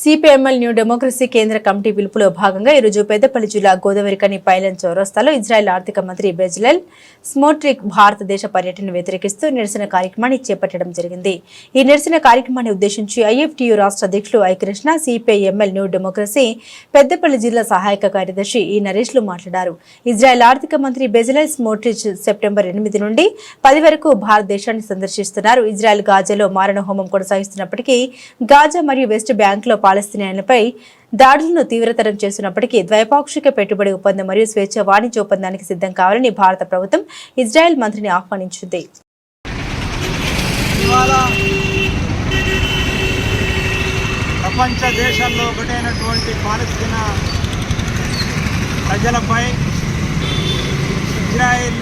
CPML new democracy కేంద్ర committee పిలుపులో భాగంగా ఈరోజు పెద్దపల్లి జిల్లా గోదావరికని పైలన్ చౌరస్తాలో ఇజ్రాయెల్ ఆర్థిక మంత్రి బెజలెల్ స్మోట్రిక్ భారతదేశ పర్యటనను వ్యతిరేకిస్తూ నిరసన కార్యక్రమాన్ని చేపట్టడం జరిగింది. ఈ నిరసన కార్యక్రమాన్ని ఉద్దేశించి ఐఎఫ్టియు రాష్ట్ర అధ్యక్షులు ఐకృష్ణ, సిపిఎంఎల్ న్యూ డెమోక్రసీ పెద్దపల్లి జిల్లా సహాయక కార్యదర్శి ఈ నరేష్లు మాట్లాడారు. ఇజ్రాయెల్ ఆర్థిక మంత్రి బెజలెల్ స్మోట్రిచ్ సెప్టెంబర్ 8 నుండి 10 వరకు భారతదేశాన్ని సందర్శిస్తున్నారు. ఇజ్రాయెల్ గాజాలో మారణ హోమం కొనసాగిస్తున్నప్పటికీ గాజా మరియు వెస్ట్ బ్యాంక్లో పాలస్తీనియన్లపై దాడులను తీవ్రతరం చేస్తున్నప్పటికీ ద్వైపాక్షిక పెట్టుబడి ఒప్పందం మరియు స్వేచ్ఛ వాణిజ్య ఒప్పందానికి సిద్ధం కావాలని భారత ప్రభుత్వం ఇజ్రాయెల్ మంత్రిని ఆహ్వానించింది. ప్రపంచ దేశాల్లో ఒకటైనటువంటి పాలస్తీనా ప్రజలపై ఇజ్రాయెల్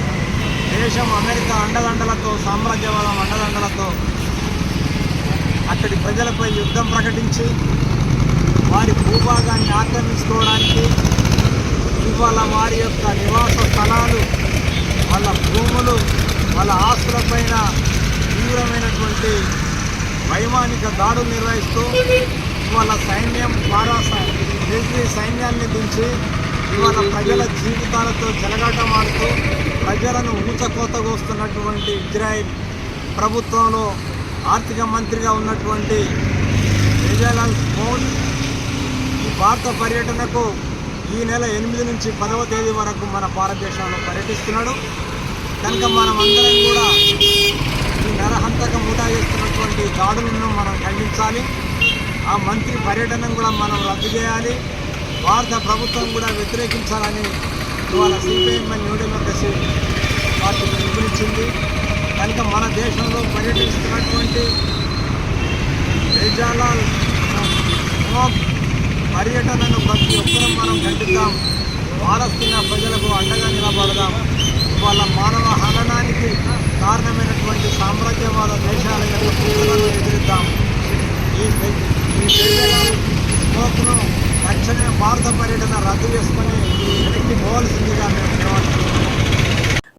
దేశం అమెరికా అండదండలతో, సామ్రాజ్యవాదం అండదండలతో అక్కడి ప్రజలపై యుద్ధం ప్రకటించి వారి భూభాగాన్ని ఆక్రమించుకోవడానికి, ఇవాళ వారి యొక్క నివాస స్థలాలు, వాళ్ళ భూములు, వాళ్ళ ఆస్తులపైన తీవ్రమైనటువంటి వైమానిక దాడులు నిర్వహిస్తూ ఇవాళ సైన్యం సైన్యాన్ని దించి ఇవాళ ప్రజల జీవితాలతో చెలగాటమాడుతూ ప్రజలను ఊచకోతగోస్తున్నటువంటి ఇజ్రాయెల్ ప్రభుత్వంలో ఆర్థిక మంత్రిగా ఉన్నటువంటి బెజలెల్ ఈ భారత పర్యటనకు ఈ నెల 8 నుంచి 10వ తేదీ వరకు మన భారతదేశంలో పర్యటిస్తున్నాడు. కనుక మనం అందరం కూడా ఈ నరహంతక ముఠా చేస్తున్నటువంటి దాడులను మనం ఖండించాలి. ఆ మంత్రి పర్యటనను కూడా మనం రద్దు చేయాలి. భారత ప్రభుత్వం కూడా వ్యతిరేకించాలని ఇవాళ సిపిఎంఎల్ న్యూ డెమోక్రసీ పార్టీ పిలుపునిచ్చింది. కనుక మన దేశంలో పర్యటిస్తున్నటువంటి బెజలెల్ పర్యటనను ప్రతి ఒక్కరూ మనం ఖండిద్దాం. పాలస్తీనా ప్రజలకు అండగా నిలబడదాం. వాళ్ళ మానవ హననానికి కారణమైనటువంటి సామ్రాజ్యవాద దేశాల యొక్క ప్రజలను ఎదిరిద్దాం. ఈ బెజలెల్ స్మోక్ను తక్షణమే భారత పర్యటన రద్దు చేసుకొని వెనక్కి పోవాల్సిందిగా మేము